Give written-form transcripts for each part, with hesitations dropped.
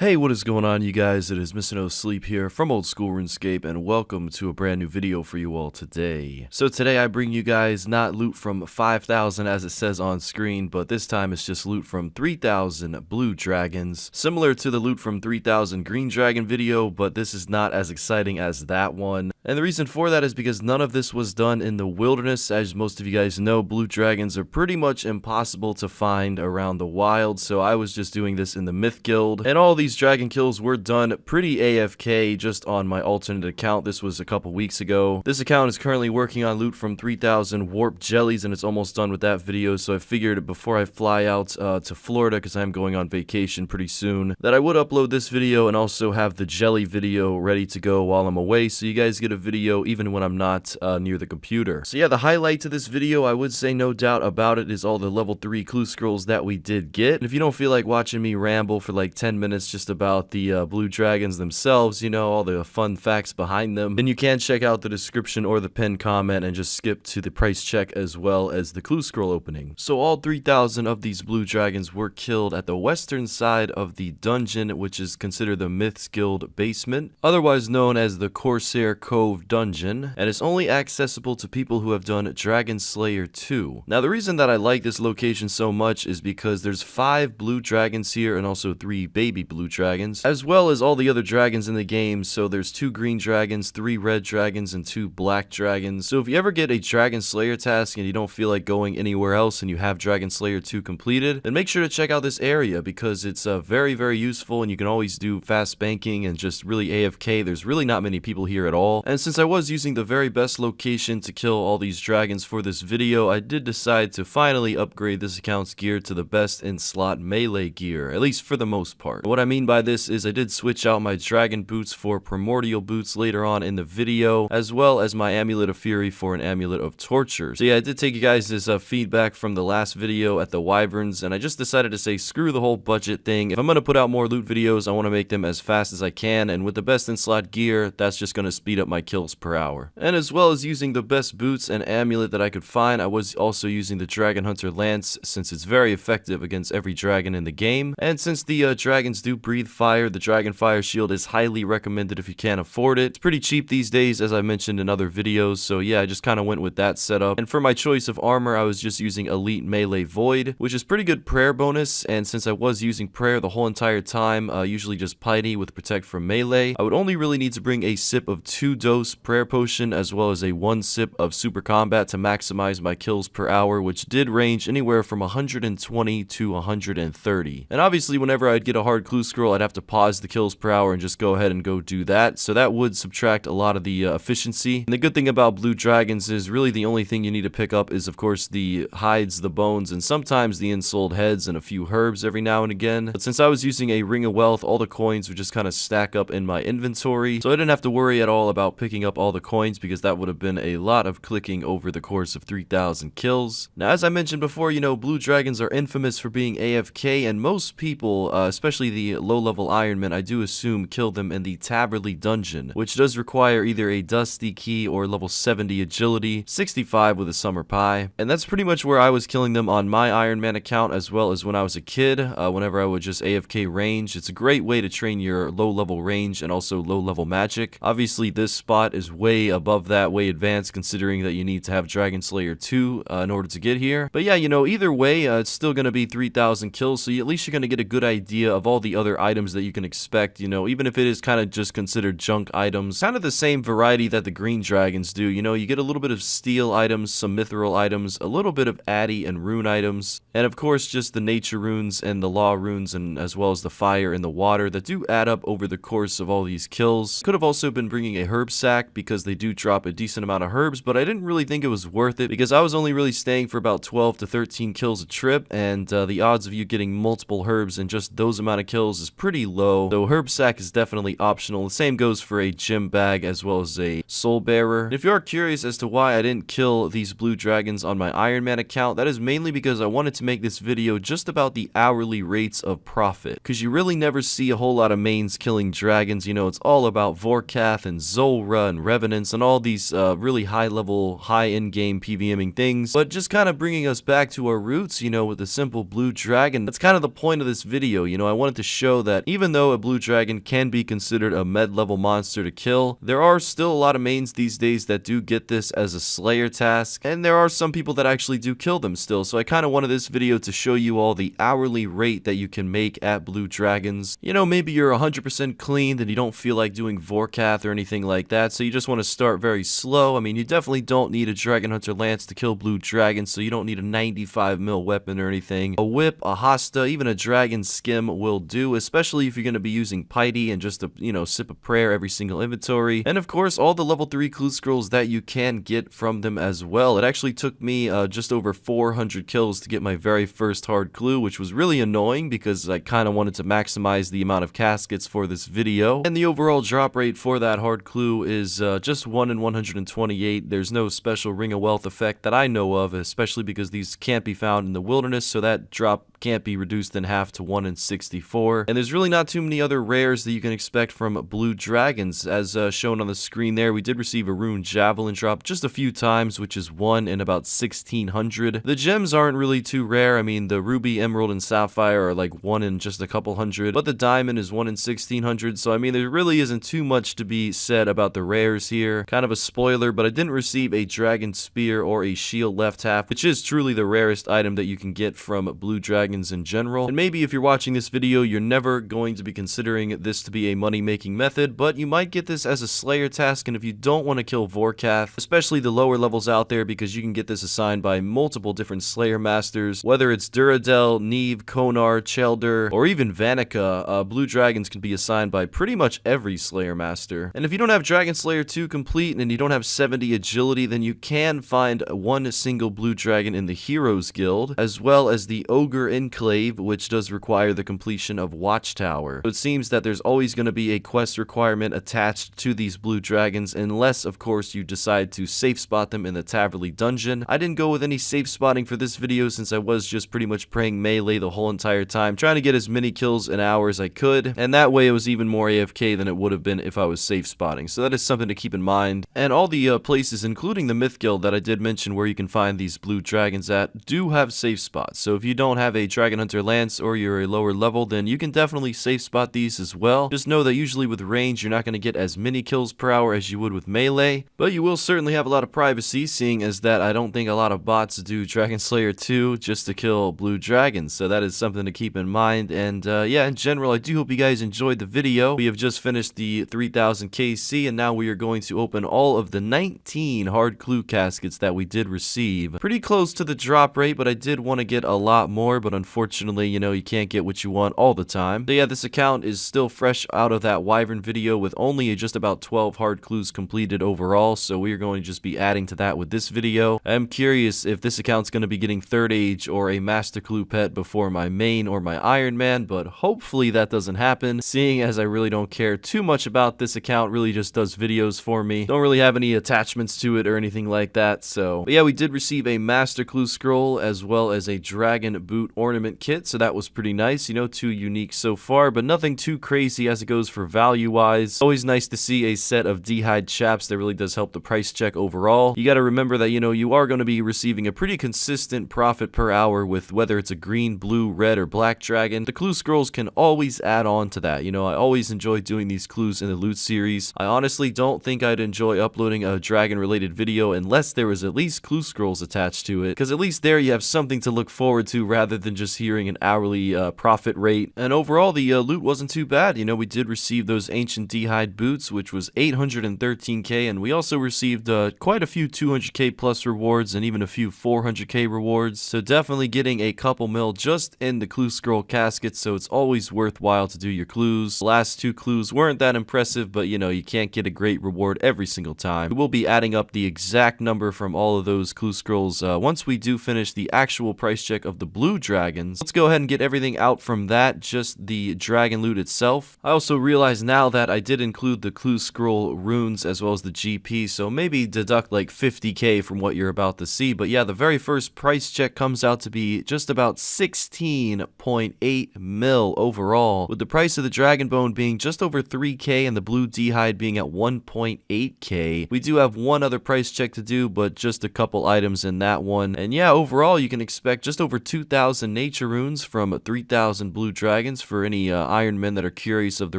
Hey, what is going on, you guys? It is Mr. No Sleep here from Old School RuneScape, and welcome to a brand new video for you all today. So today I bring you guys not loot from 5,000 as it says on screen, but this time it's just loot from 3,000 blue dragons. Similar to the loot from 3,000 green dragon video, but this is not as exciting as that one. And the reason for that is because none of this was done in the wilderness. As most of you guys know, blue dragons are pretty much impossible to find around the wild, so I was just doing this in the Myth Guild. And all these dragon kills were done pretty AFK just on my alternate account. This was a couple weeks ago. This account is currently working on loot from 3,000 warp jellies, and it's almost done with that video, so I figured before I fly out to Florida, because I'm going on vacation pretty soon, that I would upload this video and also have the jelly video ready to go while I'm away, so you guys get a video even when I'm not near the computer. So yeah, the highlight to this video, I would say no doubt about it, is all the level 3 clue scrolls that we did get. And if you don't feel like watching me ramble for like 10 minutes just about the blue dragons themselves, you know, all the fun facts behind them, then you can check out the description or the pinned comment and just skip to the price check as well as the clue scroll opening. So all 3,000 of these blue dragons were killed at the western side of the dungeon, which is considered the Myths Guild basement, otherwise known as the Corsair Cove dungeon, and it's only accessible to people who have done Dragon Slayer 2. Now the reason that I like this location so much is because there's 5 blue dragons here and also 3 baby blue dragons, as well as all the other dragons in the game. So there's 2 green dragons, 3 red dragons, and 2 black dragons. So if you ever get a Dragon Slayer task and you don't feel like going anywhere else and you have Dragon Slayer 2 completed, then make sure to check out this area because it's very useful, and you can always do fast banking and just really AFK. There's really not many people here at all, and since I was using the very best location to kill all these dragons for this video, I did decide to finally upgrade this account's gear to the best in slot melee gear, at least for the most part. What I mean by this is I did switch out my dragon boots for primordial boots later on in the video, as well as my amulet of fury for an amulet of torture. So yeah, I did take you guys this feedback from the last video at the wyverns, and I just decided to say screw the whole budget thing. If I'm going to put out more loot videos, I want to make them as fast as I can, and with the best in slot gear, that's just going to speed up my kills per hour. And as well as using the best boots and amulet that I could find, I was also using the Dragon Hunter Lance since it's very effective against every dragon in the game, and since the dragons do breathe fire, the Dragon Fire Shield is highly recommended if you can't afford it. It's pretty cheap these days, as I mentioned in other videos, so yeah, I just kind of went with that setup. And for my choice of armor, I was just using Elite Melee Void, which is pretty good prayer bonus, and since I was using prayer the whole entire time, usually just Piety with Protect from Melee, I would only really need to bring a sip of 2-dose prayer potion as well as a 1 sip of super combat to maximize my kills per hour, which did range anywhere from 120 to 130. And obviously whenever I'd get a hard clue scroll, I'd have to pause the kills per hour and just go ahead and go do that, so that would subtract a lot of the efficiency. And the good thing about blue dragons is really the only thing you need to pick up is of course the hides, the bones, and sometimes the ensouled heads and a few herbs every now and again. But since I was using a ring of wealth, all the coins would just kind of stack up in my inventory, so I didn't have to worry at all about picking up all the coins because that would have been a lot of clicking over the course of 3,000 kills. Now as I mentioned before, you know, blue dragons are infamous for being AFK, and most people, especially the low-level Ironmen, I do assume kill them in the Taverley dungeon, which does require either a Dusty Key or level 70 agility, 65 with a Summer Pie, and that's pretty much where I was killing them on my Iron Man account, as well as when I was a kid, whenever I would just AFK range. It's a great way to train your low-level range and also low-level magic. Obviously this spot is way above that, way advanced, considering that you need to have Dragon Slayer 2 in order to get here. But yeah, you know, either way, it's still going to be 3,000 kills, so at least you're going to get a good idea of all the other items that you can expect, you know, even if it is kind of just considered junk items. Kind of the same variety that the green dragons do, you know, you get a little bit of steel items, some mithril items, a little bit of addy and rune items, and of course just the nature runes and the law runes, and as well as the fire and the water that do add up over the course of all these kills. Could have also been bringing a herb sack because they do drop a decent amount of herbs, but I didn't really think it was worth it because I was only really staying for about 12 to 13 kills a trip, and the odds of you getting multiple herbs in just those amount of kills is pretty low, so herb sack is definitely optional. The same goes for a gem bag as well as a soul bearer. And if you are curious as to why I didn't kill these blue dragons on my Iron Man account, that is mainly because I wanted to make this video just about the hourly rates of profit, because you really never see a whole lot of mains killing dragons. You know, it's all about Vorkath and Zol Cobra and Revenants and all these really high level, high in-game PVMing things, but just kind of bringing us back to our roots, you know, with a simple blue dragon. That's kind of the point of this video. You know, I wanted to show that even though a blue dragon can be considered a med level monster to kill, there are still a lot of mains these days that do get this as a slayer task, and there are some people that actually do kill them still. So I kind of wanted this video to show you all the hourly rate that you can make at blue dragons. You know, maybe you're 100% clean and you don't feel like doing Vorkath or anything like that, so you just want to start very slow. I mean, you definitely don't need a Dragon Hunter Lance to kill blue dragons, so you don't need a 95 mil weapon or anything. A whip, a Hasta, even a dragon skim will do, especially if you're going to be using Piety and just a, you know, sip of prayer every single inventory. And of course, all the level 3 clue scrolls that you can get from them as well. It actually took me just over 400 kills to get my very first hard clue, which was really annoying because I kind of wanted to maximize the amount of caskets for this video. And the overall drop rate for that hard clue is just 1 in 128. There's no special Ring of Wealth effect that I know of, especially because these can't be found in the wilderness, so that drop can't be reduced in half to 1 in 64. And there's really not too many other rares that you can expect from blue dragons. As shown on the screen there, we did receive a rune javelin drop just a few times, which is 1 in about 1600. The gems aren't really too rare. I mean, the ruby, emerald, and sapphire are like 1 in just a couple hundred, but the diamond is 1 in 1600. So I mean, there really isn't too much to be said about the rares here. Kind of a spoiler, but I didn't receive a dragon spear or a shield left half, which is truly the rarest item that you can get from blue dragons in general. And maybe if you're watching this video, you're never going to be considering this to be a money-making method, but you might get this as a slayer task. And if you don't want to kill Vorkath, especially the lower levels out there, because you can get this assigned by multiple different slayer masters, whether it's Duradel, Neve, Konar, Chelder, or even Vanica, blue dragons can be assigned by pretty much every slayer master. And if you don't have Dragon Slayer 2 complete and you don't have 70 agility, then you can find one single blue dragon in the Heroes Guild, as well as the Ogre Enclave, which does require the completion of Watchtower. So it seems that there's always going to be a quest requirement attached to these blue dragons, unless of course you decide to safe spot them in the Taverley dungeon. I didn't go with any safe spotting for this video since I was just pretty much praying melee the whole entire time, trying to get as many kills an hour as I could, and that way it was even more AFK than it would have been if I was safe spotting. So that is something to keep in mind. And all the places, including the Myth Guild that I did mention where you can find these blue dragons at, do have safe spots. So if you don't have a Dragon Hunter Lance or you're a lower level, then you can definitely safe spot these as well. Just know that usually with range you're not going to get as many kills per hour as you would with melee, but you will certainly have a lot of privacy, seeing as that I don't think a lot of bots do Dragon Slayer 2 just to kill blue dragons. So that is something to keep in mind. And yeah, in general, I do hope you guys enjoyed the video. We have just finished the 3000 KC, and now we are going to open all of the 19 hard clue caskets that we did receive. Pretty close to the drop rate, but I did want to get a lot more, but unfortunately, you know, you can't get what you want all the time. So yeah, this account is still fresh out of that Wyvern video with only just about 12 hard clues completed overall, so we are going to just be adding to that with this video. I'm curious if this account's going to be getting third age or a master clue pet before my main or my Iron Man, but hopefully that doesn't happen, seeing as I really don't care too much about this account. Really just does videos for me. Don't really have any attachments to it or anything like that. So but yeah, we did receive a master clue scroll as well as a dragon boot ornament kit, so that was pretty nice. You know, 2 unique so far, but nothing too crazy as it goes for value wise. Always nice to see a set of D-hide chaps. That really does help the price check overall. You got to remember that, you know, you are going to be receiving a pretty consistent profit per hour with whether it's a green, blue, red, or black dragon. The clue scrolls can always add on to that. You know, I always enjoy doing these clues in the loot series. I honestly don't think I'd enjoy uploading a dragon related video unless there was at least clue scrolls attached to it, because at least there you have something to look forward to rather than just hearing an hourly profit rate. And overall, the loot wasn't too bad. You know, we did receive those ancient D-hide boots, which was 813k, and we also received quite a few 200k plus rewards and even a few 400k rewards. So definitely getting a couple mil just in the clue scroll caskets, so it's always worthwhile to do your clues. The last 2 clues weren't that impressive, but you know, you can't get a great reward every single time. We'll be adding up the exact number from all of those clue scrolls once we do finish the actual price check of the blue dragon dragons. Let's go ahead and get everything out from that, just the dragon loot itself. I also realize now that I did include the clue scroll runes as well as the GP, so maybe deduct like 50k from what you're about to see. But yeah, the very first price check comes out to be just about 16.8 mil overall, with the price of the dragon bone being just over 3k and the blue d'hide being at 1.8k. We do have one other price check to do, but just a couple items in that one. And yeah, overall you can expect just over 2,000 nature runes from 3,000 blue dragons for any Iron Men that are curious of the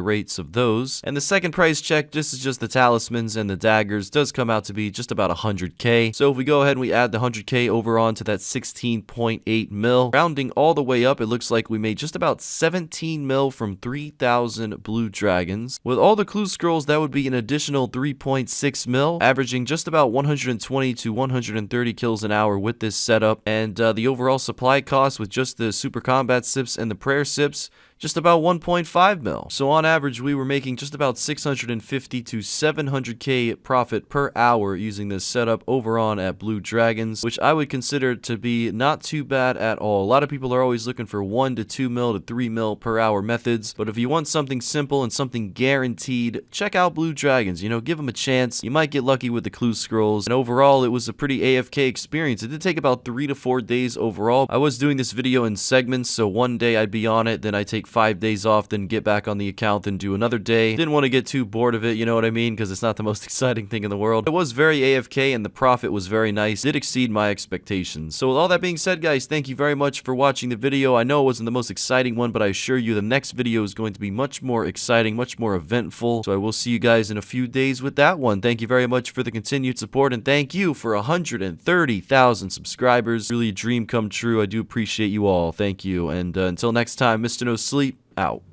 rates of those. And the second price check, this is just the talismans and the daggers, does come out to be just about 100k. So if we go ahead and we add the 100k over onto that 16.8 mil, rounding all the way up, it looks like we made just about 17 mil from 3,000 blue dragons. With all the clue scrolls, that would be an additional 3.6 mil, averaging just about 120 to 130 kills an hour with this setup. And the overall supply cost with just the super combat sips and the prayer sips, just about 1.5 mil. So on average, we were making just about 650 to 700k profit per hour using this setup over on at Blue Dragons, which I would consider to be not too bad at all. A lot of people are always looking for 1 to 2 mil to 3 mil per hour methods, but if you want something simple and something guaranteed, check out Blue Dragons. You know, give them a chance. You might get lucky with the clue scrolls, and overall, it was a pretty AFK experience. It did take about 3 to 4 days overall. I was doing this video in segments, so one day I'd be on it, then I'd take 5 days off, then get back on the account, then do another day. Didn't want to get too bored of it, you know what I mean, because it's not the most exciting thing in the world. It was very AFK and the profit was very nice. Did exceed my expectations. So with all that being said, guys, thank you very much for watching the video. I know it wasn't the most exciting one, but I assure you the next video is going to be much more exciting, much more eventful. So I will see you guys in a few days with that one. Thank you very much for the continued support, and thank you for 130,000 subscribers. Really a dream come true. I do appreciate you all. Thank you. And until next time, Mr. No Sleep out.